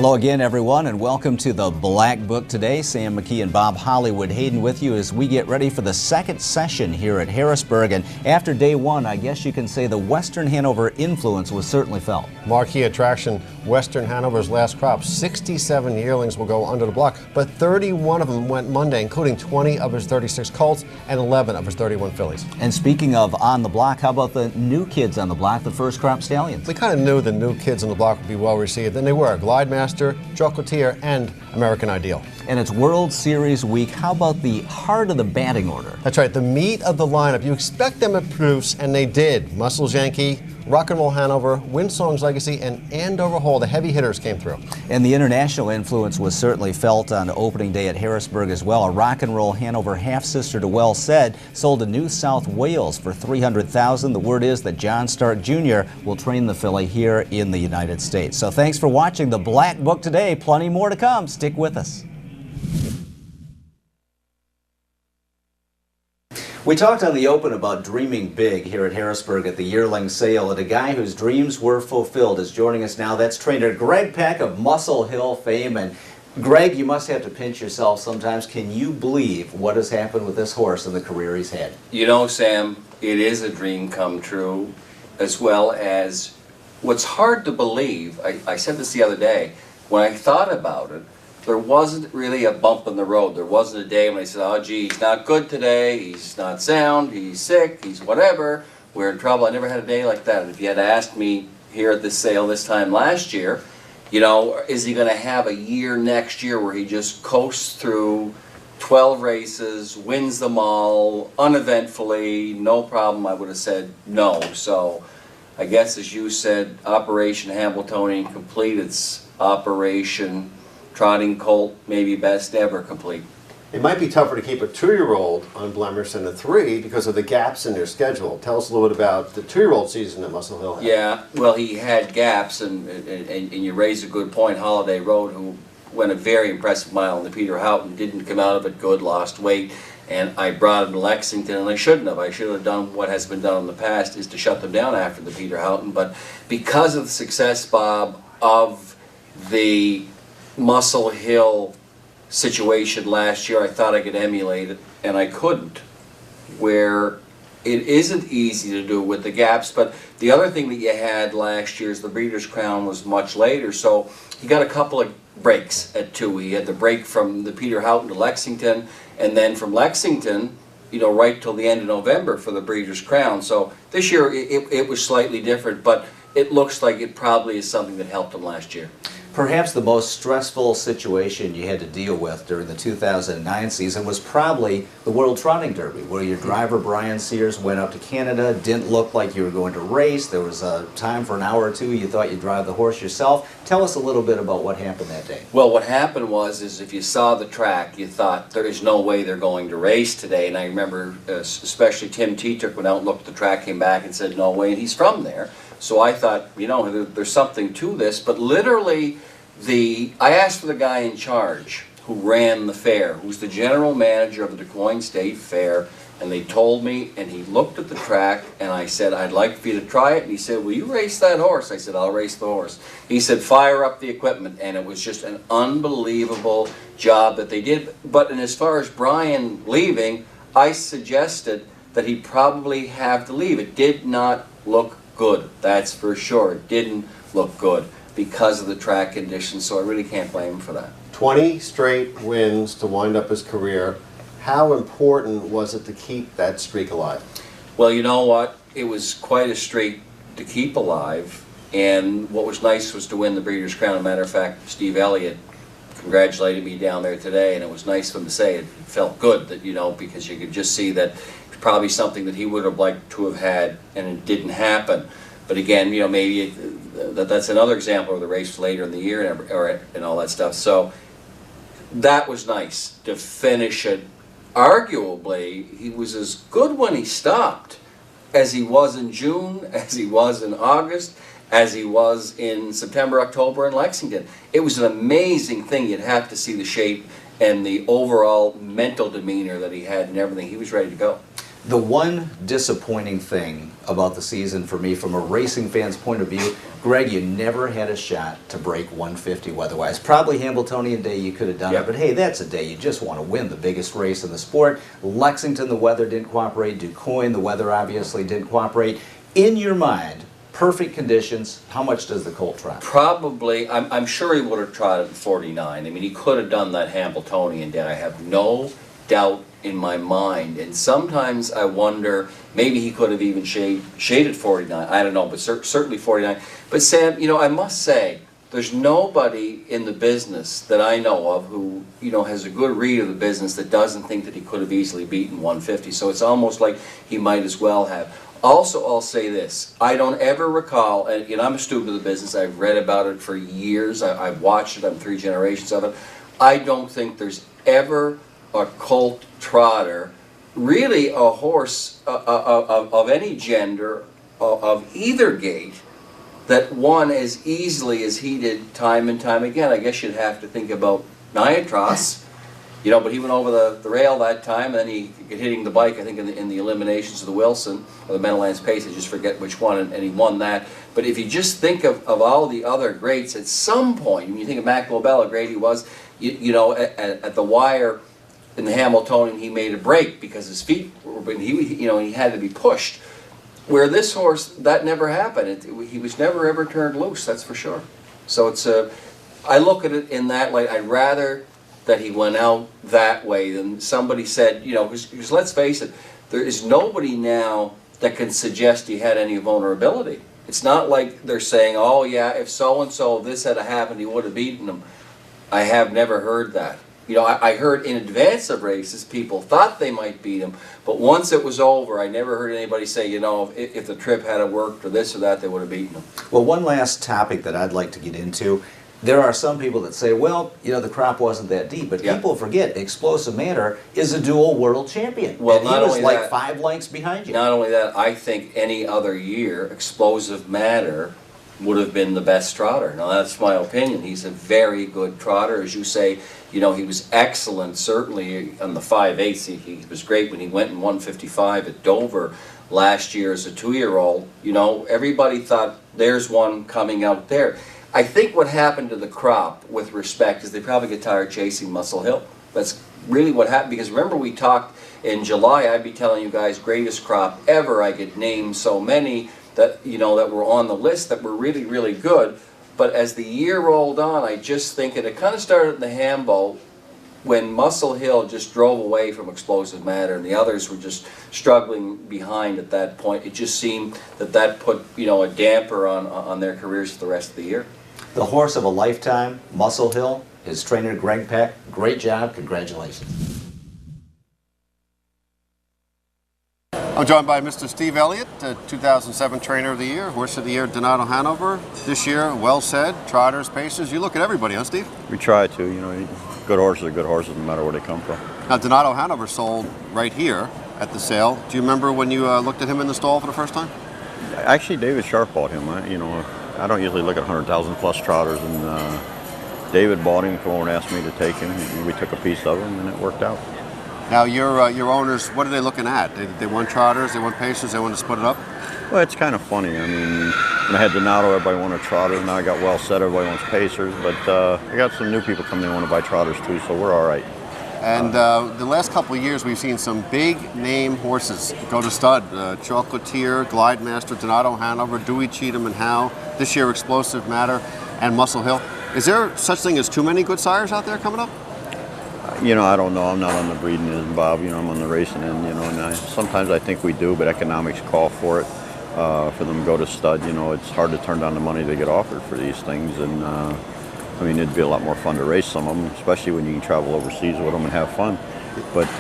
Hello again, everyone, and welcome to the Black Book today. Sam McKee and Bob Hollywood Hayden with you as we get ready for the second session here at Harrisburg. And after day one, I guess you can say the Western Hanover influence was certainly felt. Marquee attraction, Western Hanover's last crop. 67 yearlings will go under the block, but 31 of them went Monday, including 20 of his 36 colts and 11 of his 31 fillies. And speaking of on the block, how about the new kids on the block, the first crop stallions? We kind of knew the new kids on the block would be well received, and they were. Glide Master, Chocolatier, and American Ideal. And it's World Series week. How about the heart of the batting order? That's right, the meat of the lineup. You expect them to produce, and they did. Muscles Yankee, Rock and Roll Hanover, Windsong's Legacy, and Andover Hall. The heavy hitters came through. And the international influence was certainly felt on opening day at Harrisburg as well. A Rock and Roll Hanover half-sister to Well Said sold to New South Wales for $300,000. The word is that John Stark Jr. will train the filly here in the United States. So thanks for watching the Black Book today. Plenty more to come. Stick with us. We talked on the open about dreaming big here at Harrisburg at the yearling sale, and a guy whose dreams were fulfilled is joining us now. That's trainer Greg Peck of Muscle Hill fame. And Greg, you must have to pinch yourself sometimes. Can you believe what has happened with this horse and the career he's had? You know, Sam, it is a dream come true, as well as what's hard to believe. I said this the other day. When I thought about it, there wasn't really a bump in the road. There wasn't a day when I said, oh, gee, he's not good today, he's not sound, he's sick, he's whatever, we're in trouble. I never had a day like that. And if you had asked me here at this sale this time last year, you know, is he going to have a year next year where he just coasts through 12 races, wins them all, uneventfully, no problem, I would have said no. So I guess, as you said, Operation Hambletonian complete. It's Operation Trotting Colt, maybe best ever complete. It might be tougher to keep a 2-year-old on blemish than a 3 because of the gaps in their schedule. Tell us a little bit about the 2-year-old season that Muscle Hill had. Yeah, well, he had gaps, and you raise a good point. Holiday Road, who went a very impressive mile in the Peter Houghton, didn't come out of it good, lost weight, and I brought him to Lexington, and I shouldn't have. I should have done what has been done in the past, is to shut them down after the Peter Houghton. But because of the success, Bob, of the Muscle Hill situation last year, I thought I could emulate it, and I couldn't, where it isn't easy to do with the gaps. But the other thing that you had last year is the Breeders' Crown was much later, so he got a couple of breaks at 2. He had the break from the Peter Houghton to Lexington, and then from Lexington, you know, right till the end of November for the Breeders' Crown. So this year it was slightly different, but it looks like it probably is something that helped him last year. Perhaps the most stressful situation you had to deal with during the 2009 season was probably the World Trotting Derby, where your driver Brian Sears went up to Canada, didn't look like you were going to race. There was a time for an hour or two you thought you'd drive the horse yourself. Tell us a little bit about what happened that day. Well, what happened was, is if you saw the track, you thought there is no way they're going to race today. And I remember especially Tim Tetrick went out and looked at the track, came back and said no way, and he's from there. So I thought, you know, there's something to this. But literally, I asked for the guy in charge who ran the fair, who's the general manager of the DuQuoin State Fair, and they told me, and he looked at the track, and I said, I'd like for you to try it. And he said, will you race that horse? I said, I'll race the horse. He said, fire up the equipment, and it was just an unbelievable job that they did. But as far as Brian leaving, I suggested that he probably have to leave. It did not look good, that's for sure. It didn't look good because of the track conditions, so I really can't blame him for that. 20 straight wins to wind up his career. How important was it to keep that streak alive? Well, you know what? It was quite a streak to keep alive, and what was nice was to win the Breeders' Crown. As a matter of fact, Steve Elliott congratulated me down there today, and it was nice of him to say it. It felt good that, you know, because you could just see that it's probably something that he would have liked to have had, and it didn't happen. But again, you know, maybe that's another example of the race later in the year and all that stuff. So that was nice to finish it. Arguably, he was as good when he stopped as he was in June, as he was in August, as he was in September, October in Lexington. It was an amazing thing. You'd have to see the shape and the overall mental demeanor that he had and everything. He was ready to go. The one disappointing thing about the season for me, from a racing fan's point of view, Greg, you never had a shot to break 150 weather-wise. Probably Hambletonian Day you could have done it, but hey, that's a day you just want to win the biggest race in the sport. Lexington, the weather didn't cooperate. DuQuoin, the weather obviously didn't cooperate. In your mind, perfect conditions, how much does the colt trot? Probably, I'm sure he would have trotted 49. I mean, he could have done that Hambletonian Day. I have no doubt in my mind, and sometimes I wonder, maybe he could have even shaded 49, I don't know, but certainly 49. But Sam, you know, I must say, there's nobody in the business that I know of who, you know, has a good read of the business that doesn't think that he could have easily beaten 150, so it's almost like he might as well have. Also, I'll say this, I don't ever recall, and you know, I'm a student of the business, I've read about it for years, I've watched it, I'm 3 generations of it. I don't think there's ever a colt trotter, really a horse of any gender, of either gait, that won as easily as he did time and time again. I guess you'd have to think about Niatros, you know, but he went over the rail that time, and then he got hitting the bike, I think, in the eliminations of the Wilson, or the Meadowlands Pace, I just forget which one, and he won that. But if you just think of all the other greats, at some point, when you think of Mac Lobel, how great he was, you know, at the wire, in the Hamiltonian, he made a break because his feet were, you know, he had to be pushed. Where this horse, that never happened. He was never ever turned loose, that's for sure. So it's I look at it in that light. I'd rather that he went out that way than somebody said, you know, because let's face it, there is nobody now that can suggest he had any vulnerability. It's not like they're saying, oh yeah, if so-and-so, this had happened, he would have beaten him. I have never heard that. You know, I heard in advance of races, people thought they might beat him, but once it was over, I never heard anybody say, you know, if the trip had worked or this or that, they would have beaten him. Well, one last topic that I'd like to get into. There are some people that say, well, you know, the crop wasn't that deep, but people forget Explosive Matter is a dual world champion. Well, and he was like 5 lengths behind you. Not only that, I think any other year, Explosive Matter would have been the best trotter. Now that's my opinion. He's a very good trotter. As you say, you know, he was excellent, certainly on the 5/8. He was great when he went in 155 at Dover last year as a 2-year-old. You know, everybody thought there's one coming out there. I think what happened to the crop, with respect, is they probably get tired chasing Muscle Hill. That's really what happened, because remember we talked in July, I'd be telling you guys, greatest crop ever. I could name so many that, you know, that were on the list that were really, really good. But as the year rolled on, I just think it kind of started in the Hambo when Muscle Hill just drove away from Explosive Matter and the others were just struggling behind at that point. It just seemed that put, you know, a damper on their careers for the rest of the year. The horse of a lifetime, Muscle Hill, his trainer Greg Peck, great job, congratulations. I'm joined by Mr. Steve Elliott, 2007 Trainer of the Year, Horse of the Year, Donato Hanover. This year, Well Said, Trotters, Pacers. You look at everybody, huh, Steve? We try to, you know, good horses are good horses no matter where they come from. Now, Donato Hanover sold right here at the sale. Do you remember when you looked at him in the stall for the first time? Actually, David Sharp bought him. You know, I don't usually look at 100,000 plus trotters, and David bought him, came over and asked me to take him, and we took a piece of him, and it worked out. Now, your owners, what are they looking at? They want trotters, they want pacers, they want to split it up? Well, it's kind of funny. I mean, when I had Donato, everybody wanted trotters. Now I got Well Said, everybody wants pacers. But I got some new people coming in who want to buy trotters too, so we're all right. And the last couple of years, we've seen some big name horses go to stud. Chocolatier, Glide Master, Donato Hanover, Dewey, Cheatham, and Howe. This year, Explosive Matter, and Muscle Hill. Is there such thing as too many good sires out there coming up? You know, I don't know. I'm not on the breeding end, Bob. You know, I'm on the racing end, you know, and sometimes I think we do, but economics call for it, for them to go to stud. You know, it's hard to turn down the money they get offered for these things, and I mean, it'd be a lot more fun to race some of them, especially when you can travel overseas with them and have fun. But,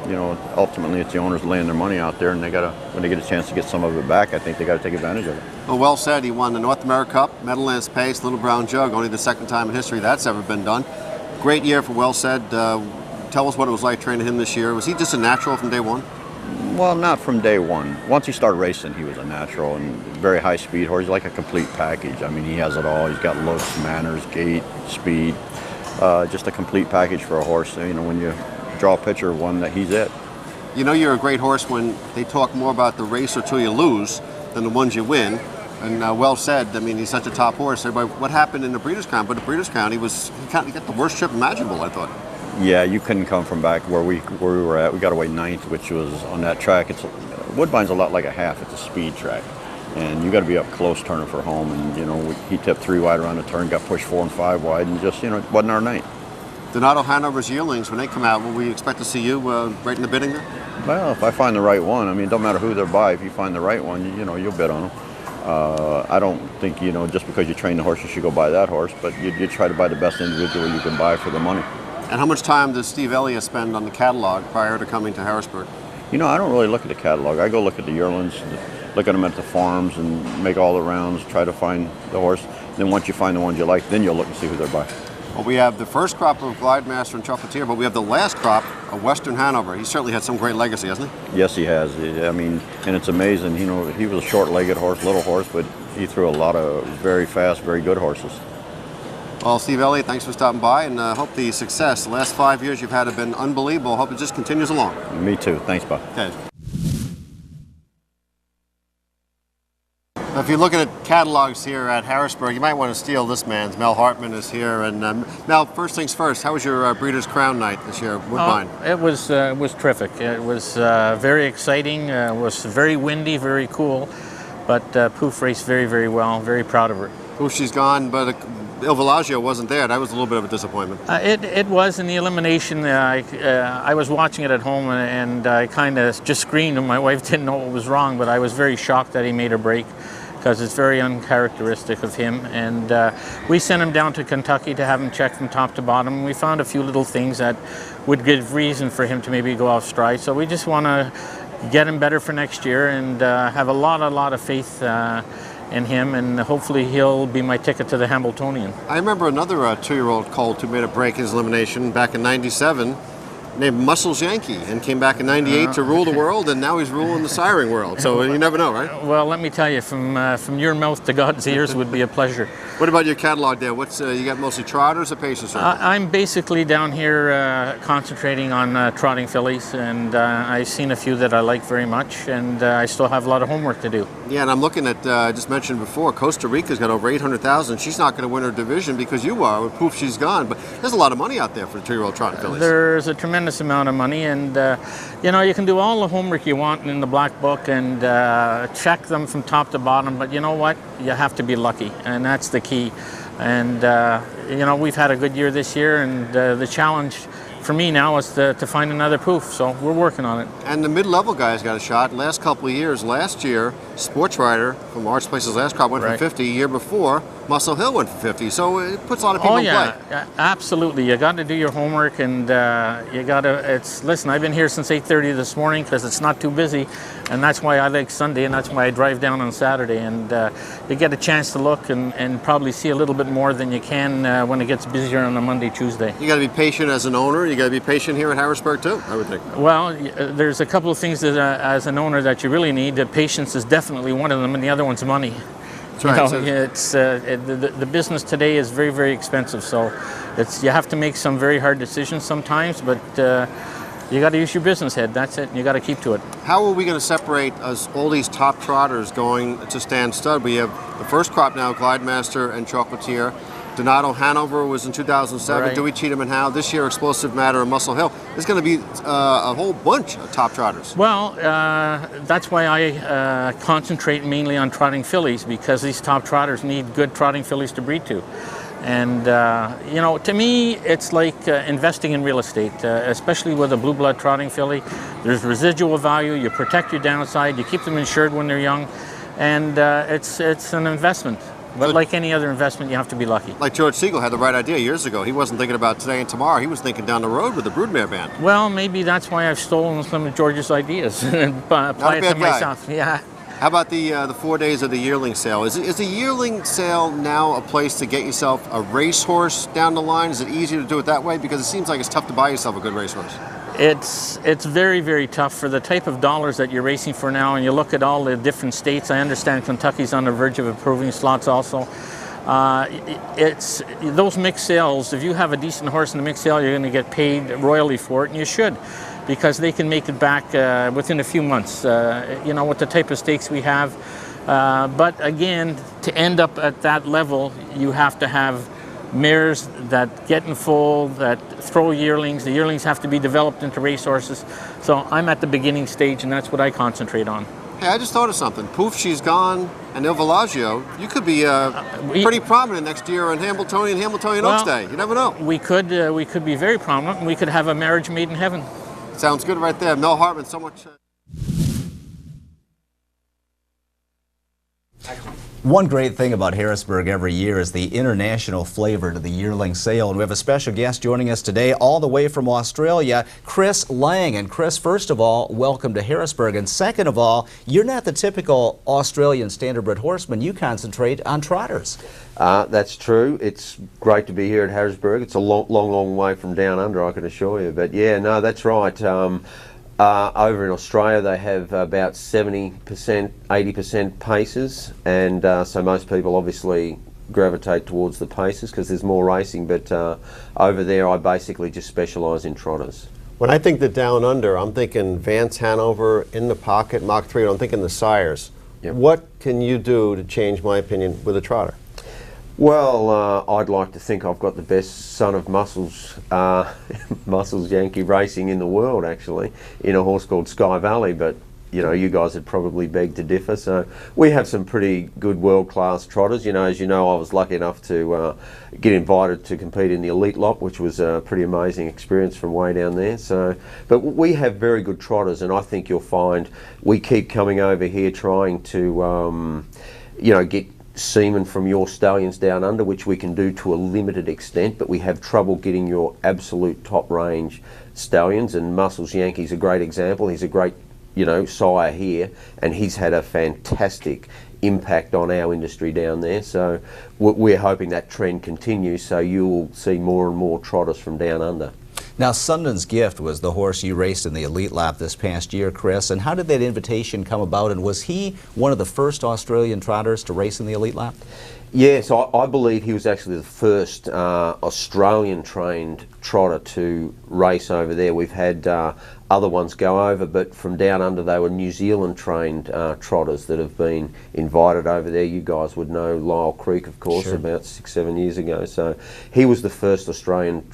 you know, ultimately it's the owners laying their money out there, and they gotta, when they get a chance to get some of it back, I think they got to take advantage of it. Well Said, he won the North America Cup, Meadowlands Pace, Little Brown Jug, only the second time in history that's ever been done. Great year for Well Said. Tell us what it was like training him this year. Was he just a natural from day one? Well, not from day one. Once he started racing, he was a natural and very high speed horse. He's like a complete package. I mean, he has it all. He's got looks, manners, gait, speed. Just a complete package for a horse. You know, when you draw a picture of one, that he's it. You know you're a great horse when they talk more about the race or two you lose than the ones you win. And well said. I mean, he's such a top horse. Everybody, what happened in the Breeders' Crown? But the Breeders' Crown, he got the worst trip imaginable, I thought. Yeah, you couldn't come from back where we were at. We got away 9th, which was on that track. Woodbine's a lot like a half. It's a speed track, and you got to be up close turning for home. And he tipped 3 wide around the turn, got pushed 4 and 5 wide, and just it wasn't our night. Donato Hanover's yearlings, when they come out, will we expect to see you right in the bidding there? Well, if I find the right one, I mean, it don't matter who they're by. If you find the right one, you'll bid on them. I don't think, just because you train the horse, you should go buy that horse, but you try to buy the best individual you can buy for the money. And how much time does Steve Elliott spend on the catalog prior to coming to Harrisburg? I don't really look at the catalog. I go look at the yearlings, look at them at the farms and make all the rounds, try to find the horse. Then once you find the ones you like, then you'll look and see who they're by. Well, we have the first crop of Glidemaster and Chocolatier, but we have the last crop of Western Hanover. He certainly had some great legacy, hasn't he? Yes, he has. I mean, and it's amazing. He was a short-legged horse, little horse, but he threw a lot of very fast, very good horses. Well, Steve Elliott, thanks for stopping by, and hope the success. The last 5 years you've had have been unbelievable. Hope it just continues along. Me too. Thanks, Bob. Okay. If you're looking at catalogs here at Harrisburg, you might want to steal this man's. Mel Hartman is here. And Mel, first things first, how was your Breeders' Crown night this year, Woodbine? It was terrific. It was very exciting. It was very windy, very cool. But Poof raced very, very well. Very proud of her. Poof, she's gone, but Il Villaggio wasn't there. That was a little bit of a disappointment. It was in the elimination. I was watching it at home and I kind of just screamed, and my wife didn't know what was wrong, but I was very shocked that he made a break, because it's very uncharacteristic of him. And we sent him down to Kentucky to have him checked from top to bottom. We found a few little things that would give reason for him to maybe go off stride. So we just want to get him better for next year and have a lot of faith in him, and hopefully he'll be my ticket to the Hambletonian. I remember another 2-year-old colt who made a break in his elimination back in '97. Named Muscles Yankee, and came back in '98 to rule the world, and now he's ruling the siring world. So you never know, right? Well, let me tell you, from your mouth to God's ears would be a pleasure. What about your catalog there? What's you got mostly trotters or paces? I'm basically down here concentrating on trotting fillies, and I've seen a few that I like very much, and I still have a lot of homework to do. Yeah, and I'm looking at, I just mentioned before, Costa Rica's got over 800,000. She's not going to win her division because you are. With Poof, she's gone. But there's a lot of money out there for the 2-year-old trotting fillies. There's a tremendous amount of money, and you can do all the homework you want in the black book and check them from top to bottom, but you know what, you have to be lucky, and that's the key. And we've had a good year this year, and the challenge for me now is to find another Poof, so we're working on it. And the mid-level guys got a shot. Last couple of years, last year, Sports Rider from Arch Place's last crop went for 50. Year before, Muscle Hill went for 50. So it puts a lot of people in play. Absolutely. You got to do your homework, and you got to. Listen, I've been here since 8:30 this morning because it's not too busy, and that's why I like Sunday, and that's why I drive down on Saturday, and you get a chance to look and probably see a little bit more than you can when it gets busier on a Monday, Tuesday. You got to be patient as an owner. You got to be patient here at Harrisburg too, I would think. Well, there's a couple of things that as an owner that you really need. Patience is definitely one of them, and the other one's money. That's right. It's the business today is very, very expensive, so you have to make some very hard decisions sometimes, but you got to use your business head. That's it. You got to keep to it. How are we going to separate all these top trotters going to Stand Stud? We have the first crop now, Glidemaster and Chocolatier. Donato Hanover was in 2007. Right. Dewey, Cheatham, and Howe. This year, Explosive Matter and Muscle Hill. There's going to be a whole bunch of top trotters. Well, that's why I concentrate mainly on trotting fillies, because these top trotters need good trotting fillies to breed to. And, to me, it's like investing in real estate, especially with a blue blood trotting filly. There's residual value. You protect your downside. You keep them insured when they're young. And it's an investment. But like any other investment, you have to be lucky. Like George Siegel had the right idea years ago. He wasn't thinking about today and tomorrow. He was thinking down the road with the Broodmare Band. Well, maybe that's why I've stolen some of George's ideas and applied it to myself. Yeah. How about the 4 days of the yearling sale? Is the yearling sale now a place to get yourself a racehorse down the line? Is it easier to do it that way? Because it seems like it's tough to buy yourself a good racehorse. It's very, very tough for the type of dollars that you're racing for now, and you look at all the different states. I understand Kentucky's on the verge of approving slots also. It's those mixed sales. If you have a decent horse in the mixed sale, you're going to get paid royally for it, and you should. because they can make it back within a few months, you know, with the type of stakes we have. But again, to end up at that level, you have to have mares that get in foal, that throw yearlings. The yearlings have to be developed into racehorses. So I'm at the beginning stage, and that's what I concentrate on. Hey, I just thought of something. Poof, She's Gone, and Il Villaggio. You could be pretty prominent next year on Hamiltonian Oaks Day. You never know. We could be very prominent, and we could have a marriage made in heaven. Sounds good right there. Mel Hartman, so much. One great thing about Harrisburg every year is the international flavor to the yearling sale. And we have a special guest joining us today all the way from Australia, Chris Lang. And Chris, first of all, welcome to Harrisburg. And second of all, you're not the typical Australian standardbred horseman. You concentrate on trotters. That's true. It's great to be here at Harrisburg. It's a long way from down under, I can assure you. But yeah, no, that's right. Over in Australia, they have about 70%, 80% paces, and so most people obviously gravitate towards the paces because there's more racing, but over there I basically just specialise in trotters. When I think the Down Under, I'm thinking Vance Hanover, In the Pocket, Mach 3, I'm thinking the sires. Yep. What can you do to change my opinion with a trotter? Well, I'd like to think I've got the best son of Muscles, Muscles Yankee Racing in the world, actually, in a horse called Sky Valley, but you know, you guys would probably beg to differ. So we have some pretty good world-class trotters. You know, as you know, I was lucky enough to get invited to compete in the Elite Lot, which was a pretty amazing experience from way down there. So, but we have very good trotters, and I think you'll find we keep coming over here trying to, you know, get semen from your stallions down under, which we can do to a limited extent, but we have trouble getting your absolute top range stallions, and Muscles Yankee's a great example. He's a great, you know, sire here, and he's had a fantastic impact on our industry down there. So we're hoping that trend continues, so you'll see more and more trotters from down under. Now, Sundance Gift was the horse you raced in the Elite Lap this past year, Chris, and how did that invitation come about, and was he one of the first Australian trotters to race in the Elite Lap? Yes, I believe he was actually the first Australian-trained trotter to race over there. We've had other ones go over, but from down under they were New Zealand-trained trotters that have been invited over there. You guys would know Lyle Creek, of course, sure, about 6-7 years ago. So he was the first Australian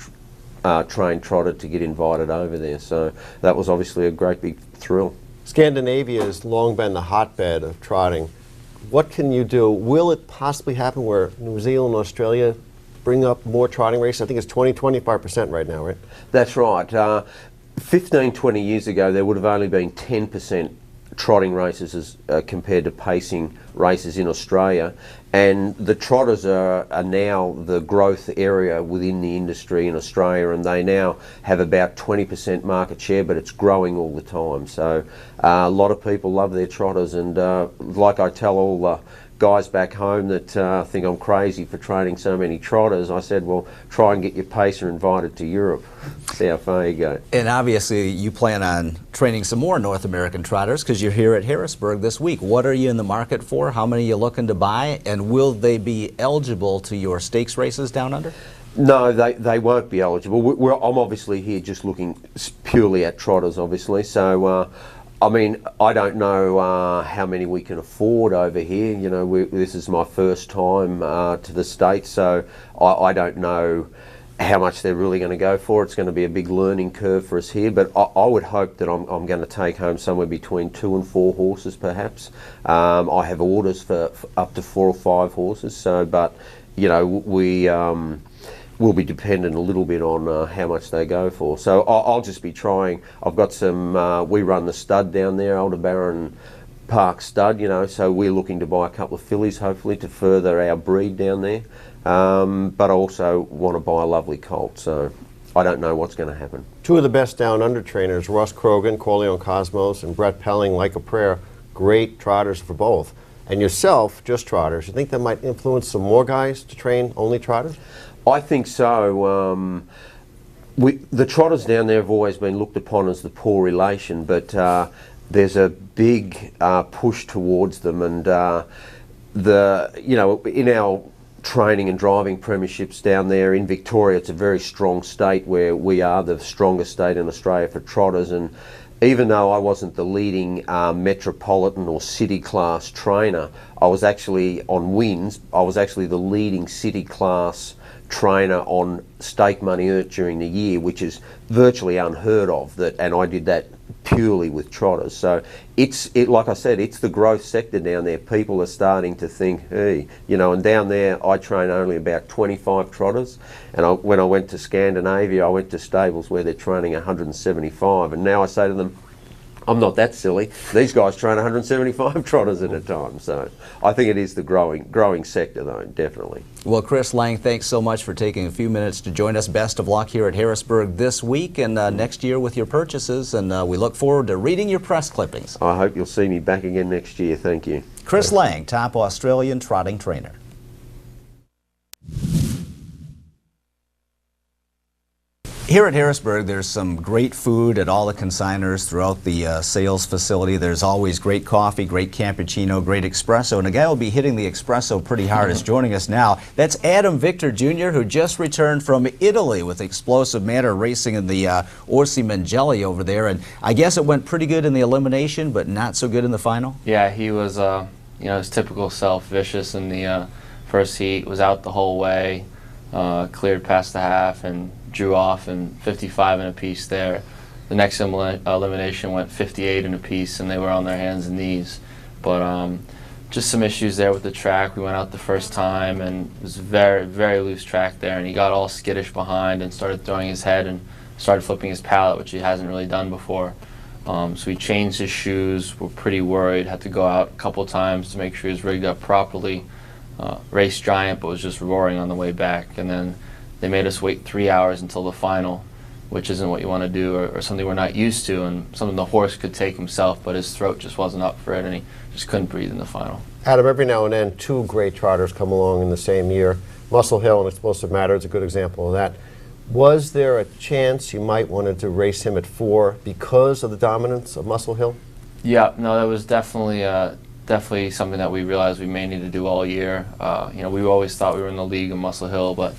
trained trotter to get invited over there. So that was obviously a great big thrill. Scandinavia has long been the hotbed of trotting. What can you do? Will it possibly happen where New Zealand and Australia bring up more trotting races? I think it's 20-25% right now, right? That's right. 15, 20 years ago, there would have only been 10% trotting races as compared to pacing races in Australia, and the trotters are now the growth area within the industry in Australia, and they now have about 20% market share, but it's growing all the time. So a lot of people love their trotters, and like I tell all the guys back home that think I'm crazy for training so many trotters, I said, well, try and get your pacer invited to Europe. See how far you go. And obviously you plan on training some more North American trotters because you're here at Harrisburg this week. What are you in the market for? How many are you looking to buy? And will they be eligible to your stakes races down under? No, they won't be eligible. I'm obviously here just looking purely at trotters, obviously. So, I mean, I don't know how many we can afford over here. You know, this is my first time to the States, so I don't know how much they're really going to go for. It's going to be a big learning curve for us here, but I would hope that I'm going to take home somewhere between 2 and 4 horses, perhaps. I have orders for up to 4 or 5 horses, so, but, you know, will be dependent a little bit on how much they go for. So I'll just be trying. I've got some, we run the stud down there, Aldebaran Park stud, you know, so we're looking to buy a couple of fillies hopefully to further our breed down there. But I also want to buy a lovely colt, so I don't know what's going to happen. 2 of the best down under trainers, Ross Krogan, Corleone Cosmos, and Brett Pelling, Like a Prayer, great trotters for both. And yourself, just trotters, you think that might influence some more guys to train only trotters? I think so. The trotters down there have always been looked upon as the poor relation, but there's a big push towards them, and you know, in our training and driving premierships down there in Victoria. It's a very strong state where we are the strongest state in Australia for trotters, and even though I wasn't the leading metropolitan or city class trainer, I was actually on wins. I was actually the leading city class trainer on stake money earned during the year, which is virtually unheard of. And I did that purely with trotters. So like I said, it's the growth sector down there. People are starting to think, hey, you know, and down there I train only about 25 trotters, and when I went to Scandinavia, I went to stables where they're training 175, and now I say to them, I'm not that silly. These guys train 175 trotters at a time. So I think it is the growing sector, though, definitely. Well, Chris Lang, thanks so much for taking a few minutes to join us. Best of luck here at Harrisburg this week and next year with your purchases, and we look forward to reading your press clippings. I hope you'll see me back again next year. Thank you. Chris Lang, top Australian trotting trainer. Here at Harrisburg, there's some great food at all the consigners throughout the sales facility. There's always great coffee, great cappuccino, great espresso, and a guy who will be hitting the espresso pretty hard is joining us now. That's Adam Victor Jr., who just returned from Italy with Explosive Matter racing in the Orsi Mangelli over there, and I guess it went pretty good in the elimination, but not so good in the final? Yeah, he was, you know, his typical self, vicious in the first heat, was out the whole way, cleared past the half, and drew off in 55 and a piece there. The next elimination went 58 and a piece, and they were on their hands and knees. But just some issues there with the track. We went out the first time, and it was very, very loose track there, and he got all skittish behind and started throwing his head and started flipping his pallet, which he hasn't really done before. So he changed his shoes. We're pretty worried. Had to go out a couple times to make sure he was rigged up properly. Raced Giant, but was just roaring on the way back. And then they made us wait 3 hours until the final, which isn't what you want to do, or something we're not used to, and something the horse could take himself, but his throat just wasn't up for it, and he just couldn't breathe in the final. Adam, every now and then, two great trotters come along in the same year. Muscle Hill and Explosive Matter is a good example of that. Was there a chance you might wanted to race him at 4 because of the dominance of Muscle Hill? Yeah, no, that was definitely something that we realized we may need to do all year. You know, we always thought we were in the league of Muscle Hill, but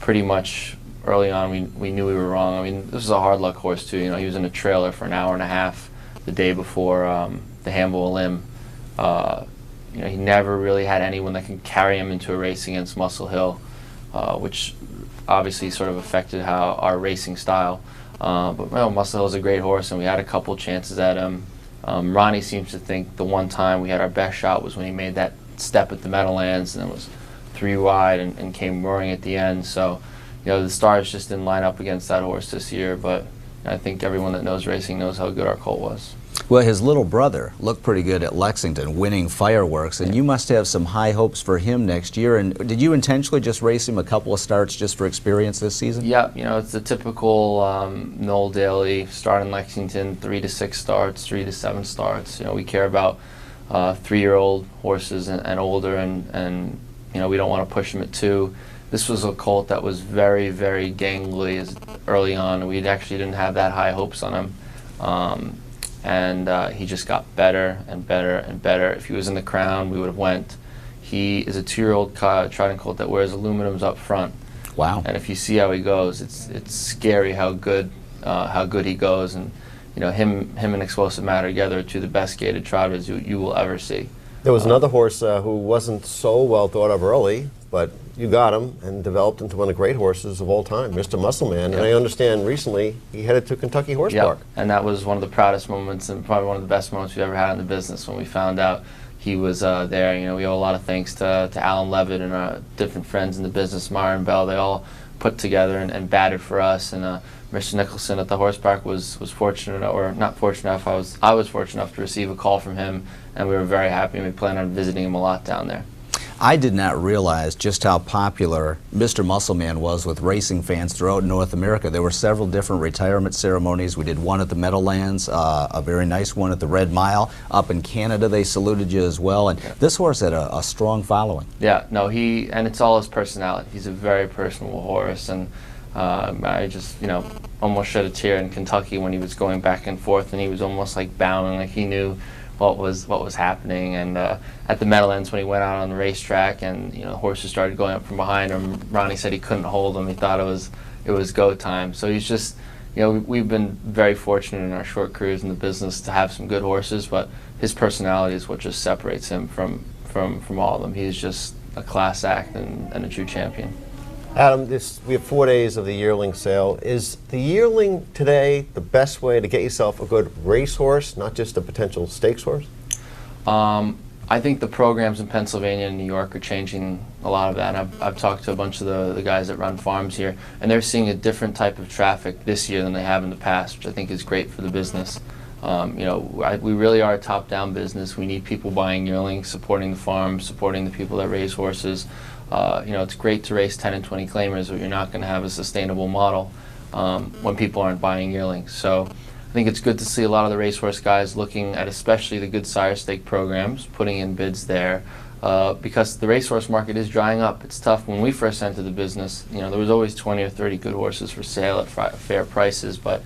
pretty much early on we knew we were wrong. I mean, this was a hard luck horse too. You know, he was in a trailer for an hour and a half the day before the Hamble Limb. You know, he never really had anyone that can carry him into a race against Muscle Hill, which obviously sort of affected how our racing style. But well, Muscle Hill is a great horse, and we had a couple chances at him. Ronnie seems to think the one time we had our best shot was when he made that step at the Meadowlands, and it was 3 wide and came roaring at the end. So, you know, the stars just didn't line up against that horse this year, but I think everyone that knows racing knows how good our colt was. Well, his little brother looked pretty good at Lexington, winning Fireworks, and you must have some high hopes for him next year. And did you intentionally just race him a couple of starts just for experience this season? Yeah, you know, it's the typical Noel Daly start in Lexington, 3 to 6 starts, 3 to 7 starts. You know, we care about 3-year-old horses and older, and you know, we don't want to push him at 2. This was a colt that was very, very gangly early on. We actually didn't have that high hopes on him. And he just got better and better and better. If he was in the Crown, we would have went. He is a 2-year-old trotting colt that wears aluminums up front. Wow! And if you see how he goes, it's scary how good he goes. And you know, him and Explosive Matter together are 2 of the best gaited trotters you will ever see. There was another horse who wasn't so well thought of early, but you got him and developed into one of the great horses of all time, Mr. Muscleman. And I understand recently he headed to Kentucky Horse Park. And that was one of the proudest moments and probably one of the best moments we've ever had in the business when we found out he was there. You know, we owe a lot of thanks to Alan Levitt and our different friends in the business, Myron Bell. They all put together and batted for us. And Mr. Nicholson at the horse park was fortunate, or not fortunate enough, I was fortunate enough to receive a call from him, and we were very happy, and we plan on visiting him a lot down there. I did not realize just how popular Mr. Muscleman was with racing fans throughout North America. There were several different retirement ceremonies. We did one at the Meadowlands, a very nice one at the Red Mile. Up in Canada, they saluted you as well. And this horse had a strong following. Yeah, no, and it's all his personality. He's a very personable horse, and I just, you know, almost shed a tear in Kentucky when he was going back and forth, and he was almost like bowing, like he knew what was happening. And at the Meadowlands, when he went out on the racetrack and the horses started going up from behind him, Ronnie said he couldn't hold them. He thought it was go time. So he's just, we've been very fortunate in our short careers in the business to have some good horses, but his personality is what just separates him from all of them. He's just a class act and a true champion. Adam, we have 4 days of the yearling sale. Is the yearling today the best way to get yourself a good racehorse, not just a potential stakes horse? I think the programs in Pennsylvania and New York are changing a lot of that. I've talked to a bunch of the guys that run farms here, and they're seeing a different type of traffic this year than they have in the past, which I think is great for the business. We really are a top-down business. We need people buying yearlings, supporting the farm, supporting the people that raise horses. It's great to race 10 and 20 claimers, but you're not going to have a sustainable model when people aren't buying yearlings. So I think it's good to see a lot of the racehorse guys looking at especially the good sire stake programs, putting in bids there, because the racehorse market is drying up. It's tough. When we first entered the business, there was always 20 or 30 good horses for sale at fair prices, but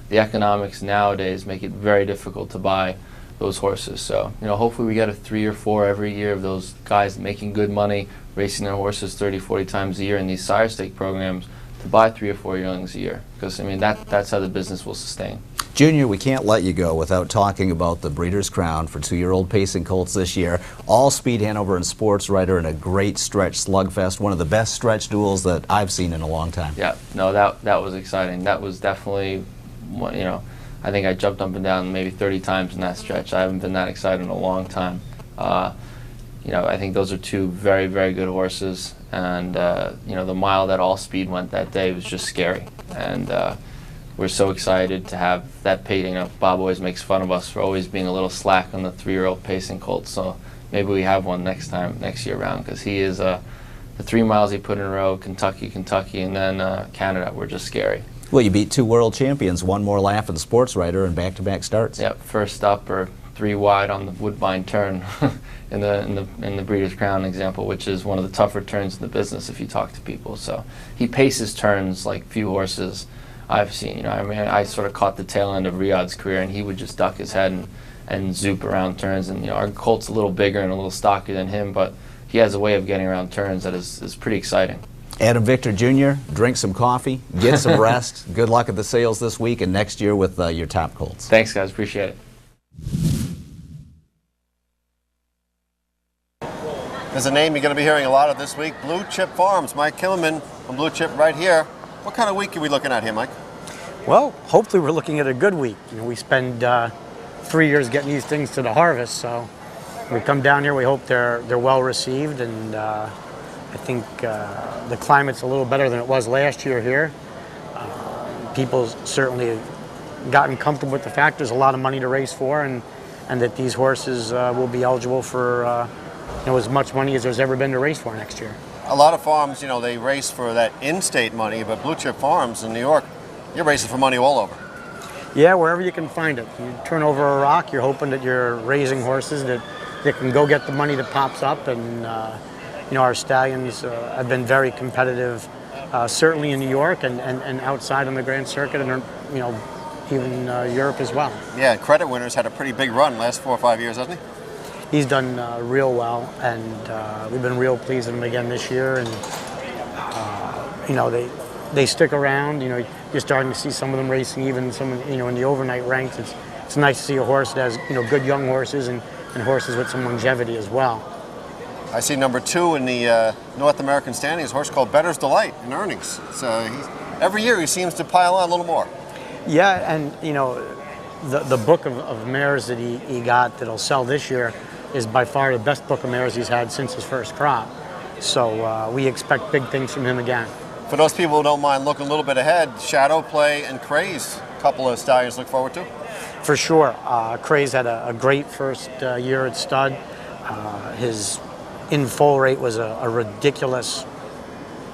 the economics nowadays make it very difficult to buy those horses. So, hopefully we get a 3 or 4 every year of those guys making good money, racing their horses 30, 40 times a year in these sire stake programs to buy 3 or 4 yearlings a year. Because, that's how the business will sustain. Junior, we can't let you go without talking about the Breeders' Crown for 2-year-old pacing colts this year. All Speed Hanover and Sports Writer in a great stretch slugfest, one of the best stretch duels that I've seen in a long time. Yeah, no, that was exciting. That was definitely, I think I jumped up and down maybe 30 times in that stretch. I haven't been that excited in a long time. I think those are 2 very, very good horses, and the mile that All Speed went that day was just scary. And we're so excited to have that pace. Bob always makes fun of us for always being a little slack on the 3-year-old pacing colts. So maybe we have one next year around, because he is the 3 miles he put in a row, Kentucky, and then Canada, were just scary. Well, you beat 2 world champions, one more laugh in Sports Writer, and back-to-back starts. Yep, first up or 3 wide on the Woodbine turn in the Breeders' Crown example, which is one of the tougher turns in the business if you talk to people. So he paces turns like few horses I've seen. I sort of caught the tail end of Riyadh's career, and he would just duck his head and zoop around turns. And our colt's a little bigger and a little stockier than him, but he has a way of getting around turns that is pretty exciting. Adam Victor Jr., drink some coffee, get some rest. Good luck at the sales this week and next year with your top colts. Thanks, guys. Appreciate it. There's a name you're going to be hearing a lot of this week, Blue Chip Farms. Mike Kimmelman from Blue Chip right here. What kind of week are we looking at here, Mike? Well, hopefully we're looking at a good week. We spend 3 years getting these things to the harvest, so we come down here, we hope they're well received, and I think the climate's a little better than it was last year here. People certainly gotten comfortable with the fact there's a lot of money to race for, and that these horses will be eligible for as much money as there's ever been to race for next year. A lot of farms, they race for that in-state money, but Blue Chip Farms in New York, you're racing for money all over. Yeah, wherever you can find it. You turn over a rock, you're hoping that you're raising horses that can go get the money that pops up, and our stallions have been very competitive, certainly in New York and outside on the Grand Circuit, and even Europe as well. Yeah, Credit Winners had a pretty big run last 4 or 5 years, hasn't he? He's done real well, and we've been real pleased with him again this year. And they stick around. You're starting to see some of them racing, even some in the overnight ranks. It's nice to see a horse that has good young horses and horses with some longevity as well. I see number 2 in the North American standings, a horse called Bettor's Delight in earnings. So every year he seems to pile on a little more. Yeah, and the book of mares that he got that'll sell this year is by far the best book of mares he's had since his first crop. So we expect big things from him again. For those people who don't mind looking a little bit ahead, Shadow Play and Craze, a couple of stallions to look forward to. For sure. Craze had a great first year at stud. His in-foal rate was a ridiculous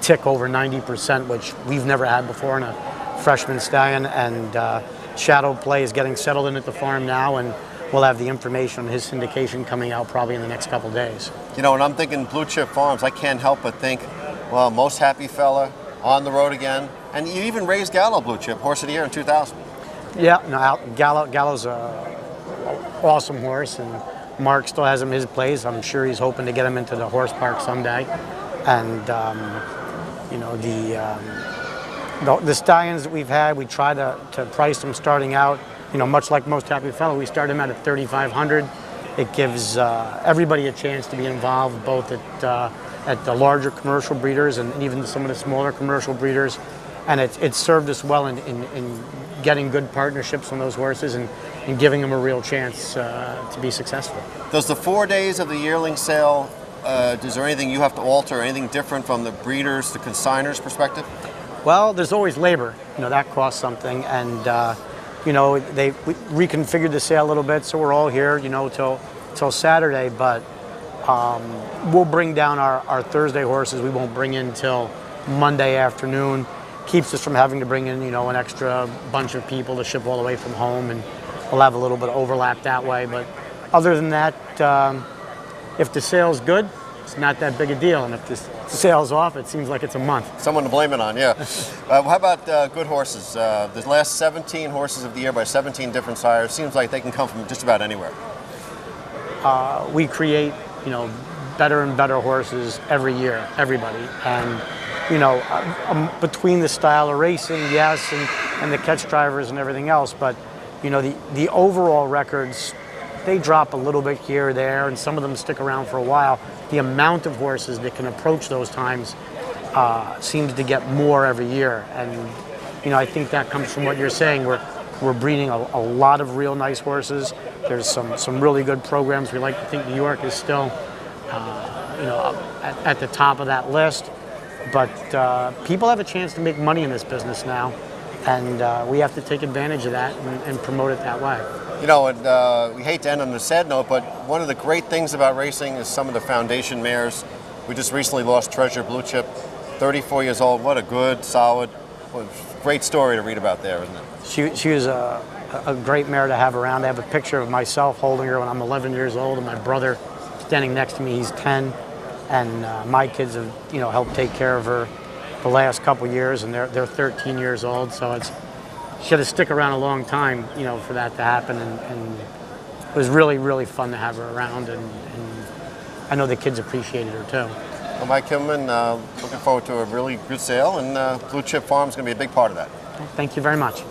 tick over 90%, which we've never had before in a freshman stallion. And Shadow Play is getting settled in at the farm now, and we'll have the information on his syndication coming out probably in the next couple of days. When I'm thinking Blue Chip Farms, I can't help but think, well, Most Happy Fella, on the road again, and you even raised Gallo Blue Chip, Horse of the Year in 2000. Yeah, no, Gallo's awesome horse, and Mark still has him his place. I'm sure he's hoping to get him into the horse park someday. And you know, the stallions that we've had, we try to price them starting out. You know, much like Most Happy Fellow, we start him out at $3,500. It gives everybody a chance to be involved, both at the larger commercial breeders and even some of the smaller commercial breeders. And it's served us well in getting good partnerships on those horses and giving them a real chance to be successful. Does the 4 days of the yearling sale, is there anything you have to alter, anything different from the breeders, the consigners perspective? Well, there's always labor. You know, that costs something. And, you know, we reconfigured the sale a little bit, so we're all here, you know, till Saturday. But we'll bring down our Thursday horses. We won't bring in till Monday afternoon. Keeps us from having to bring in, you know, an extra bunch of people to ship all the way from home, and we'll have a little bit of overlap that way. But other than that, if the sale's good, it's not that big a deal. And if the sale's off, it seems like it's a month. Someone to blame it on, yeah. How about good horses? The last 17 horses of the year by 17 different sires, seems like they can come from just about anywhere. We create, you know, better and better horses every year, everybody. And you know, between the style of racing, yes, and the catch drivers and everything else, but you know, the overall records, they drop a little bit here or there, and some of them stick around for a while. The amount of horses that can approach those times seems to get more every year, and you know, I think that comes from what you're saying. We're breeding a lot of real nice horses. There's some really good programs. We like to think New York is still, you know, at the top of that list. But people have a chance to make money in this business now, and we have to take advantage of that and promote it that way. You know, and we hate to end on a sad note, but one of the great things about racing is some of the foundation mares. We just recently lost Treasure Blue Chip, 34 years old. What a good, solid, great story to read about there, isn't it? She was a great mare to have around. I have a picture of myself holding her when I'm 11 years old, and my brother standing next to me. He's 10. And my kids have, you know, helped take care of her the last couple years, and they're 13 years old. So she had to stick around a long time, you know, for that to happen. And it was really, really fun to have her around, and I know the kids appreciated her too. Well, Mike Kimmelman, looking forward to a really good sale, and Blue Chip Farm is going to be a big part of that. Thank you very much.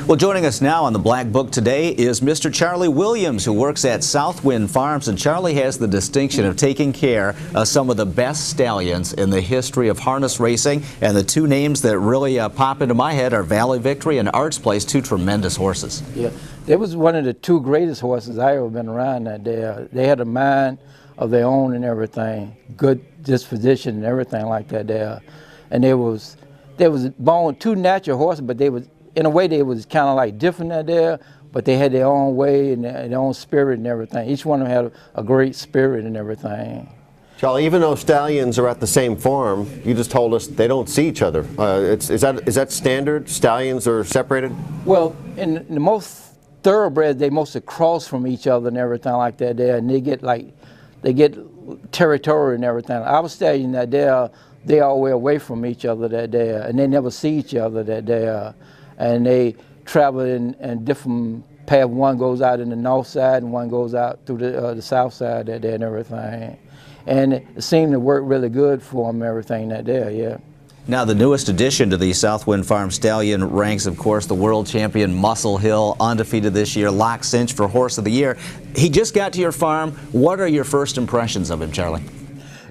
Well, joining us now on the Black Book today is Mr. Charlie Williams, who works at Southwind Farms. And Charlie has the distinction of taking care of some of the best stallions in the history of harness racing. And the two names that really pop into my head are Valley Victory and Arts Place, two tremendous horses. Yeah, they was one of the two greatest horses I ever been around that day. They had a mind of their own and everything, good disposition and everything like that there. And they was born two natural horses, but they was, in a way, they was kind of like different out there, but they had their own way and their own spirit and everything. Each one of them had a great spirit and everything. Charlie, even though stallions are at the same farm, you just told us they don't see each other. Is that standard? Stallions are separated? Well, in the most thoroughbreds, they mostly cross from each other and everything like that there, and they get territorial and everything. Our stallions that they all way away from each other that there, and they never see each other that there. And they travel in different paths. One goes out in the north side and one goes out through the south side there and everything. And it seemed to work really good for them, everything that there, yeah. Now, the newest addition to the Southwind Farm Stallion ranks, of course, the world champion Muscle Hill, undefeated this year, lock cinch for Horse of the Year. He just got to your farm. What are your first impressions of him, Charlie?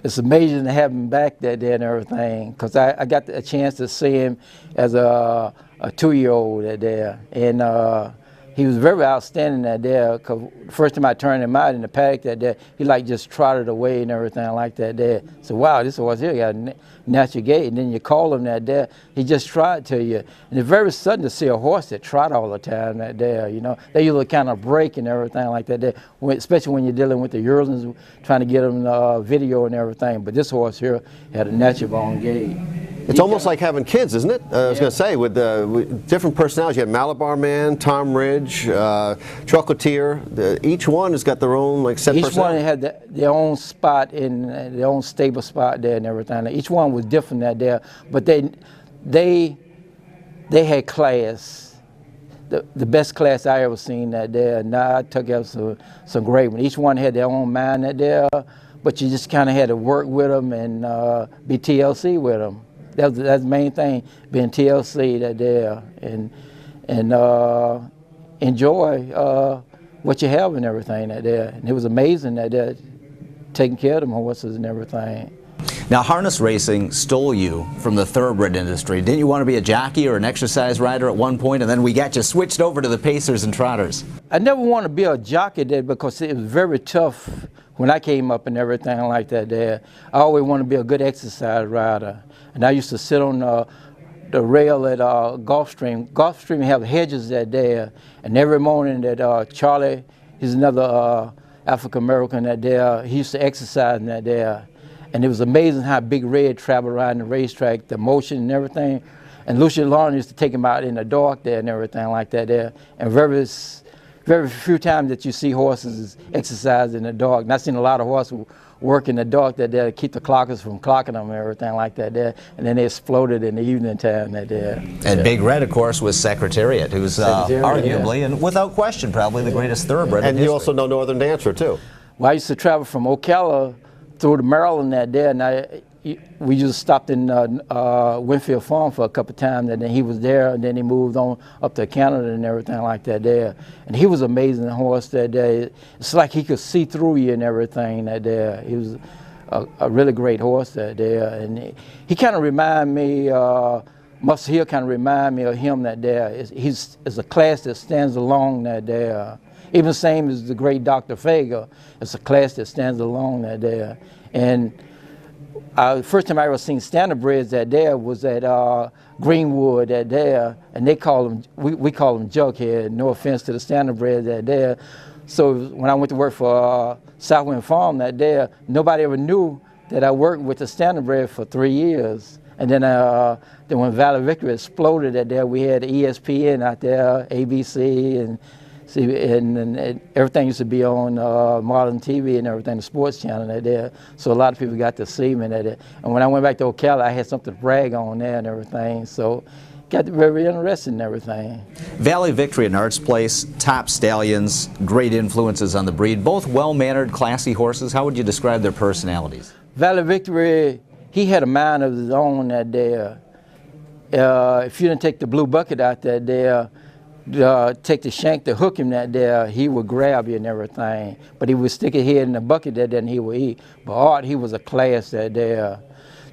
It's amazing to have him back there and everything, because I got a chance to see him as a 2-year-old there, and he was very outstanding there. Cause the first time I turned him out in the paddock there, he like just trotted away and everything like that there. So wow, this horse here got a natural gait, and then you call him there, he just trot to you. And it's very sudden to see a horse that trot all the time there. You know, they usually kind of break and everything like that there, especially when you're dealing with the yearlings, trying to get them video and everything. But this horse here had a natural born gait. It's almost like having kids, isn't it? I was going to say, with different personalities. You have Malabar Man, Tom Ridge, Chocolatier. Each one has got their own set personality. Each one had their own spot in their own stable spot there and everything. Each one was different there, but they they had class. The best class I ever seen that there. Now I took out some great ones. Each one had their own mind that there, but you just kind of had to work with them and be TLC with them. That's the main thing, being TLC that there, and enjoy what you have and everything that there. And it was amazing that they're taking care of them horses and everything. Now, harness racing stole you from the thoroughbred industry. Didn't you want to be a jockey or an exercise rider at one point, and then we got you switched over to the pacers and trotters? I never wanted to be a jockey there because it was very tough when I came up and everything like that there. I always wanted to be a good exercise rider. And I used to sit on the rail at Gulfstream. Gulfstream have hedges that there, and every morning that Charlie, he's another African American that there, he used to exercise in that there. And it was amazing how Big Red traveled around the racetrack, the motion and everything. And Lucian Lauren used to take him out in the dark there and everything like that there. And very few times that you see horses exercise in the dark. And I've seen a lot of horses work in the dark that they keep the clockers from clocking them and everything like that there. And then they exploded in the evening time that there. And Big Red, of course, was Secretariat, who's arguably and without question probably the greatest thoroughbred in And you also know Northern Dancer too. Well, I used to travel from Ocala through to Maryland that day, and we just stopped in Winfield Farm for a couple of times, and then he was there, and then he moved on up to Canada and everything like that there. And he was an amazing horse that day. It's like he could see through you and everything that day. He was a really great horse that day, and he kind of reminded me, Muscle Hill kind of reminded me of him that day. He's a class that stands alone that day. Even the same as the great Dr. Fager, it's a class that stands alone that day. And first time I ever seen standardbreds that there was at Greenwood that there, and they call them, we call them Jughead, no offense to the standardbreds that there. So when I went to work for Southwind Farm that there, nobody ever knew that I worked with the standardbred for 3 years. And then when Valley Victory exploded that there, we had ESPN out there, ABC, and everything used to be on modern TV and everything, the sports channel there. So a lot of people got to see me there. And when I went back to Ocala, I had something to brag on there and everything. So got very interested in everything. Valley Victory and Arts Place, top stallions, great influences on the breed, both well-mannered, classy horses. How would you describe their personalities? Valley Victory, he had a mind of his own that day. If you didn't take the blue bucket out that day, take the shank to hook him that day, he would grab you and everything. But he would stick his head in the bucket that day and he would eat. But Art, he was a class that day.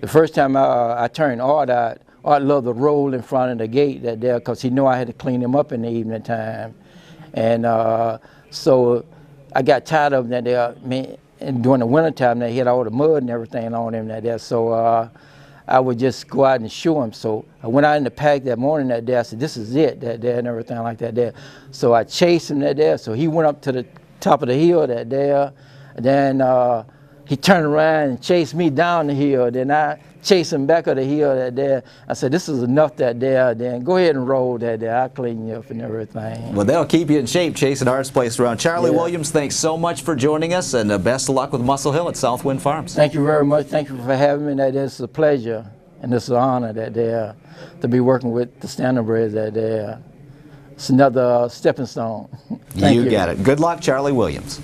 The first time I turned Art out, Art loved to roll in front of the gate that day because he knew I had to clean him up in the evening time. And so I got tired of him that day. And during the winter time, he had all the mud and everything on him that day. So I would just go out and show him. So I went out in the pack that morning that day. I said, this is it that day and everything like that there. So I chased him that day. So he went up to the top of the hill that day. And then he turned around and chased me down the hill. Then I chased him back up the hill that day. I said, this is enough that day. Then go ahead and roll that day. I'll clean you up and everything. Well, they'll keep you in shape chasing Arts Place around. Charlie Williams, thanks so much for joining us, and best of luck with Muscle Hill at Southwind Farms. Thank you very much. Thank you for having me. That is a pleasure, and it's an honor that day to be working with the standardbreds that day. It's another stepping stone. Thank you. You got it. Good luck, Charlie Williams.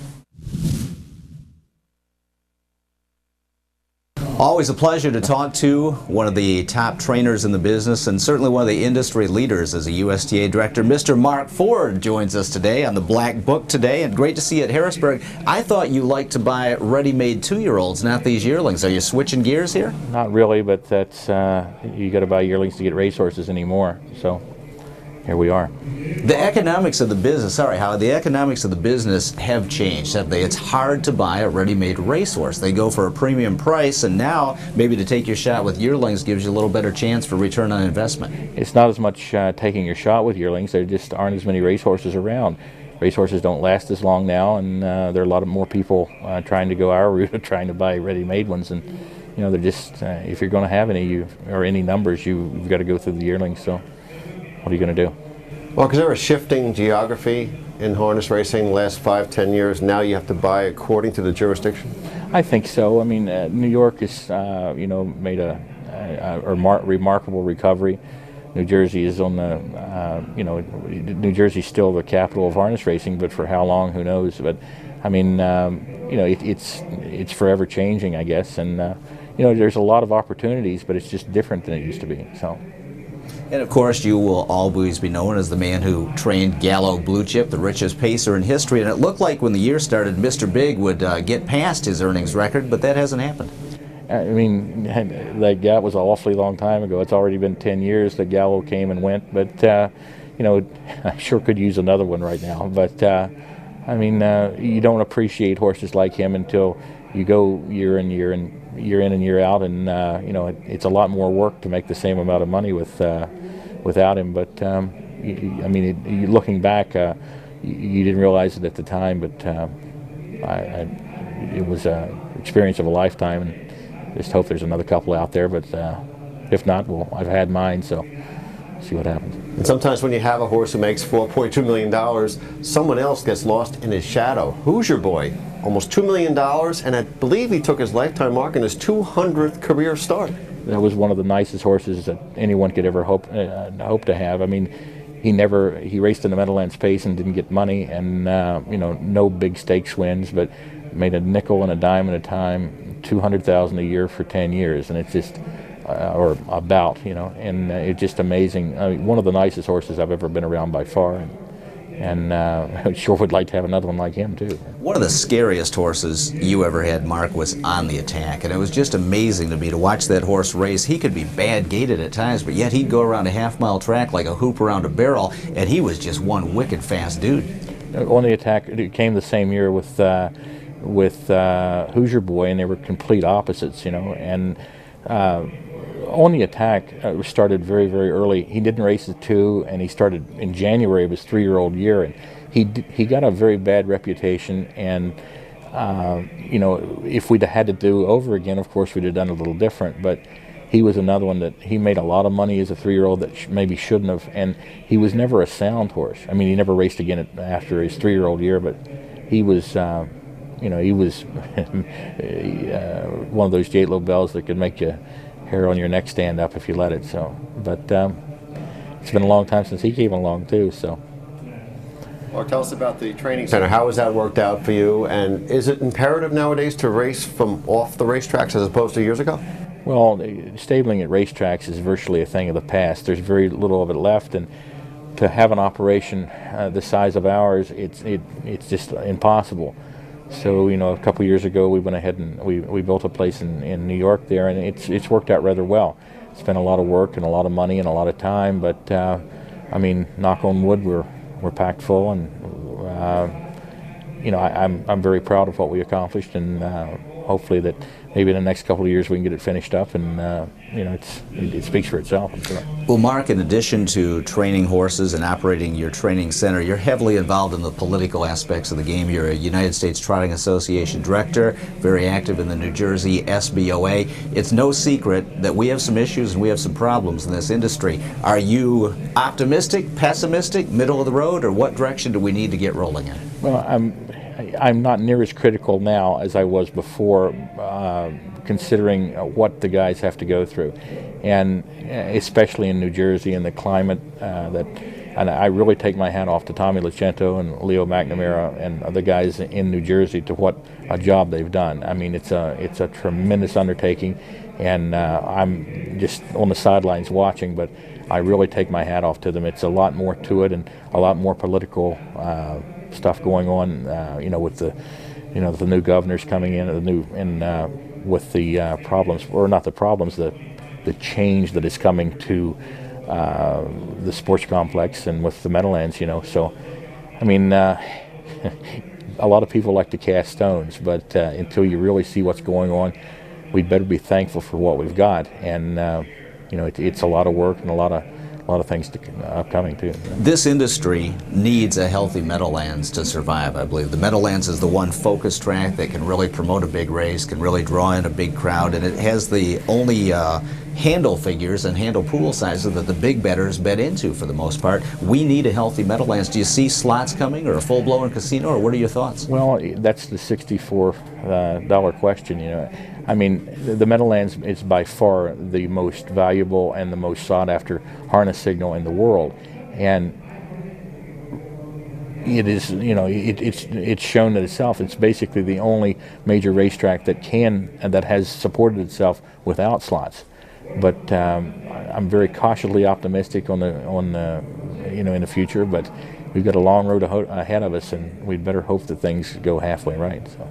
Always a pleasure to talk to one of the top trainers in the business and certainly one of the industry leaders as a USTA director. Mr. Mark Ford joins us today on the Black Book today, and great to see you at Harrisburg. I thought you liked to buy ready-made two-year-olds, not these yearlings. Are you switching gears here? Not really, but that's you got to buy yearlings to get racehorses anymore. So here we are. The economics of the business, the economics of the business have changed, have they? It's hard to buy a ready-made racehorse. They go for a premium price, and now maybe to take your shot with yearlings gives you a little better chance for return on investment. It's not as much taking your shot with yearlings. There just aren't as many racehorses around. Racehorses don't last as long now, and there are a lot of more people trying to go our route of trying to buy ready-made ones. And you know, they're just if you're going to have any numbers, you've got to go through the yearlings. So what are you going to do? Well, because there was shifting geography in harness racing the last 5-10 years. Now you have to buy according to the jurisdiction. I think so. I mean, New York has made a remarkable recovery. New Jersey is on the, New Jersey's still the capital of harness racing, but for how long, who knows? But I mean, it's forever changing, I guess, and there's a lot of opportunities, but it's just different than it used to be. So. And of course, you will always be known as the man who trained Gallo Blue Chip, the richest pacer in history. And it looked like when the year started, Mr. Big would get past his earnings record, but that hasn't happened. I mean, that was an awfully long time ago. It's already been 10 years that Gallo came and went, but I sure could use another one right now. But I mean, you don't appreciate horses like him until you go year in and year out, and it's a lot more work to make the same amount of money without him. But I mean, looking back, you didn't realize it at the time, but it was an experience of a lifetime, and just hope there's another couple out there. But if not, well, I've had mine, so see what happens. And sometimes when you have a horse who makes $4.2 million, someone else gets lost in his shadow. Hoosier Boy, almost $2 million, and I believe he took his lifetime mark in his 200th career start. That was one of the nicest horses that anyone could ever hope to have. I mean, he raced in the Meadowlands Pace and didn't get money, and no big stakes wins, but made a nickel and a dime at a time, $200,000 a year for 10 years, and it's just. Or about, and it's just amazing. I mean, one of the nicest horses I've ever been around by far, and I sure would like to have another one like him too. One of the scariest horses you ever had, Mark, was On the Attack, and it was just amazing to me to watch that horse race. He could be bad gaited at times, but yet he'd go around a half-mile track like a hoop around a barrel, and he was just one wicked fast dude. On the Attack, it came the same year with Hoosier Boy, and they were complete opposites, and. On the Attack started very, very early. He didn't race at 2, and he started in January of his 3-year-old year, and he got a very bad reputation. And if we'd had to do over again, of course we'd have done a little different. But he was another one that he made a lot of money as a 3-year-old that maybe shouldn't have, and he was never a sound horse. I mean, he never raced again after his 3-year-old year, but he was. He was one of those J. Lo bells that could make you hair on your neck stand up if you let it. So, but it's been a long time since he came along too. So, Mark, tell us about the training center. How has that worked out for you? And is it imperative nowadays to race from off the racetracks as opposed to years ago? Well, stabling at racetracks is virtually a thing of the past. There's very little of it left, and to have an operation the size of ours, it's just impossible. So, a couple years ago we went ahead and we built a place in New York there, and it's worked out rather well. It's been a lot of work and a lot of money and a lot of time, but I mean, knock on wood, we're packed full, and I'm very proud of what we accomplished, and hopefully that maybe in the next couple of years we can get it finished up, and it speaks for itself. I'm sure. Well, Mark, in addition to training horses and operating your training center, you're heavily involved in the political aspects of the game. You're a United States Trotting Association director, very active in the New Jersey SBOA. It's no secret that we have some issues and we have some problems in this industry. Are you optimistic, pessimistic, middle of the road, or what direction do we need to get rolling in? Well, I'm not near as critical now as I was before, considering what the guys have to go through, and especially in New Jersey and the climate and I really take my hat off to Tommy Lucento and Leo McNamara and the guys in New Jersey to what a job they've done. I mean, it's a tremendous undertaking, and I'm just on the sidelines watching, but I really take my hat off to them. It's a lot more to it, and a lot more political stuff going on, with the new governors coming in, with the problems, or not the problems, the change that is coming to the sports complex and with the Meadowlands, So, I mean, a lot of people like to cast stones, but until you really see what's going on, we'd better be thankful for what we've got, and it's a lot of work and a lot of things upcoming too. This industry needs a healthy Meadowlands to survive, I believe. The Meadowlands is the one focus track that can really promote a big race, can really draw in a big crowd, and it has the only handle figures and handle pool sizes that the big bettors bet into for the most part. We need a healthy Meadowlands. Do you see slots coming or a full-blown casino, or what are your thoughts? Well, that's the $64 question, you know. I mean, the Meadowlands is by far the most valuable and the most sought-after harness signal in the world. And it is, you know, it's shown that itself. It's basically the only major racetrack that has supported itself without slots. But I'm very cautiously optimistic on the you know, in the future. But we've got a long road ahead of us, and we'd better hope that things go halfway right. So.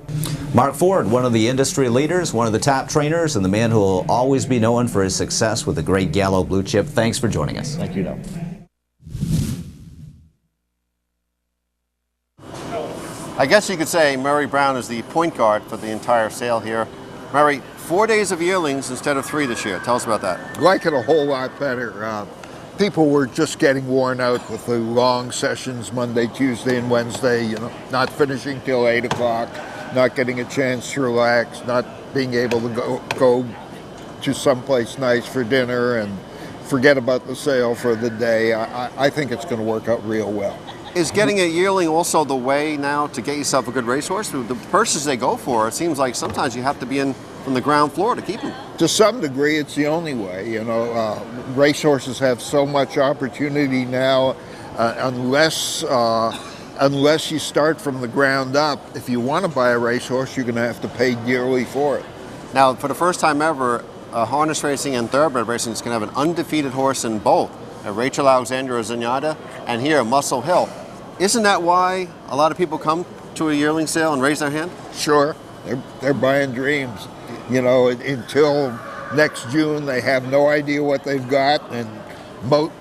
Mark Ford, one of the industry leaders, one of the top trainers, and the man who will always be known for his success with the great Gallo Blue Chip. Thanks for joining us. Thank you, Doug. I guess you could say Murray Brown is the point guard for the entire sale here. Murray, 4 days of yearlings instead of 3 this year. Tell us about that. Like it a whole lot better. People were just getting worn out with the long sessions Monday, Tuesday, and Wednesday, you know, not finishing till 8 o'clock, not getting a chance to relax, not being able to go to someplace nice for dinner and forget about the sale for the day. I think it's going to work out real well. Is getting a yearling also the way now to get yourself a good racehorse? The purses they go for, it seems like sometimes you have to be in from the ground floor to keep them. To some degree, it's the only way. You know, racehorses have so much opportunity now, unless you start from the ground up. If you want to buy a racehorse, you're going to have to pay dearly for it. Now, for the first time ever, harness racing and thoroughbred racing is going to have an undefeated horse in both. Rachel Alexandra Zenyatta, and here Muscle Hill. Isn't that why a lot of people come to a yearling sale and raise their hand? Sure, they're buying dreams. You know, until next June, they have no idea what they've got, and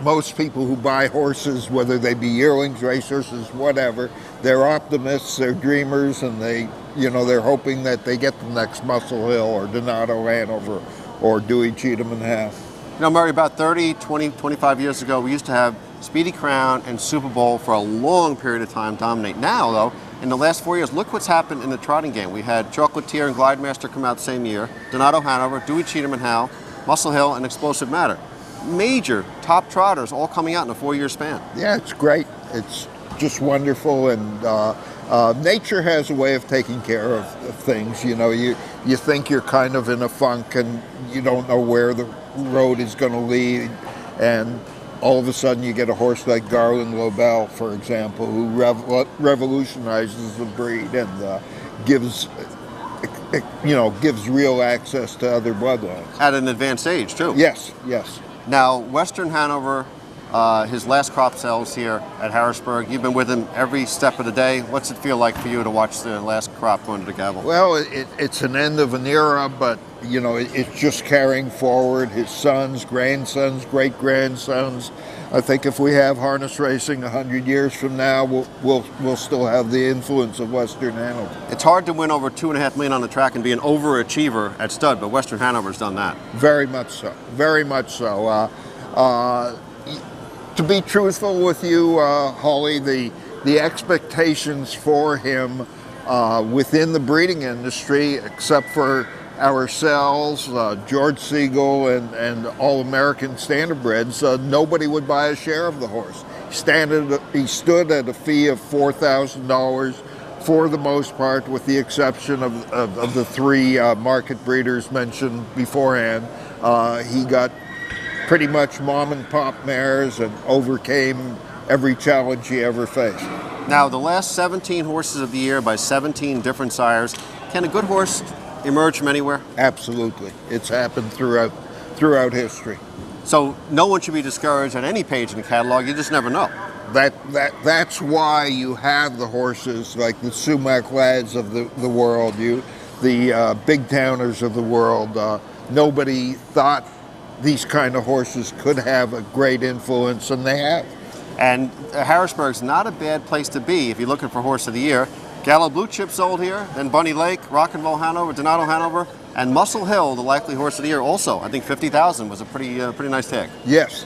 most people who buy horses, whether they be yearlings, racehorses, whatever, they're optimists, they're dreamers, and they're hoping that they get the next Muscle Hill or Donato Hanover or Dewey Cheatham and Howe. You know, Murray, about 30, 20, 25 years ago, we used to have Speedy Crown and Super Bowl for a long period of time dominate. Now, though, in the last 4 years, look what's happened in the trotting game. We had Chocolatier and Glidemaster come out the same year, Donato Hanover, Dewey Cheatham and Howe, Muscle Hill, and Explosive Matter. Major top trotters all coming out in a 4-year span. Yeah, it's great. It's just wonderful, and nature has a way of taking care of things. You know, you think you're kind of in a funk and you don't know where the road is going to lead, and all of a sudden you get a horse like Garland Lobel, for example, who revolutionizes the breed and gives real access to other bloodlines. At an advanced age, too. Yes, yes. Now, Western Hanover, his last crop sales here at Harrisburg. You've been with him every step of the day. What's it feel like for you to watch the last crop going to the gavel? Well, it's an end of an era, but you know, it's just carrying forward his sons, grandsons, great-grandsons. I think if we have harness racing 100 years from now, we'll still have the influence of Western Hanover. It's hard to win over $2.5 million on the track and be an overachiever at stud, but Western Hanover's done that. Very much so. Very much so. To be truthful with you, Holly, the expectations for him within the breeding industry, except for ourselves, George Siegel, and All-American Standardbreds, nobody would buy a share of the horse. He stood at a fee of $4,000 for the most part, with the exception of the 3 market breeders mentioned beforehand. He got pretty much mom and pop mares and overcame every challenge he ever faced. Now, the last 17 horses of the year by 17 different sires, can a good horse emerge from anywhere? Absolutely. It's happened throughout history. So no one should be discouraged at any page in the catalog. You just never know. That's why you have the horses like the Sumac Lads of the world, the Big Towners of the world. Nobody thought these kind of horses could have a great influence, and they have. And Harrisburg's not a bad place to be if you're looking for Horse of the Year. Gallo Blue Chip sold here, then Bunny Lake, Rock and Roll Hanover, Donato Hanover, and Muscle Hill, the likely Horse of the Year, also. I think $50,000 was a pretty nice tag. Yes.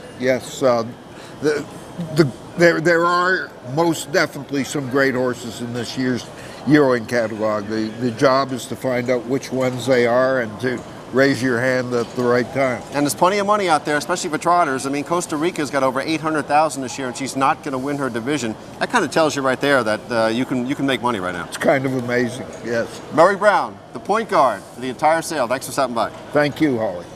There are most definitely some great horses in this year's yearling catalog. The job is to find out which ones they are and to raise your hand at the right time. And there's plenty of money out there, especially for trotters. I mean, Costa Rica's got over 800,000 this year, and she's not going to win her division. That kind of tells you right there that you can make money right now. It's kind of amazing, yes. Murray Brown, the point guard for the entire sale. Thanks for stopping by. Thank you, Holly.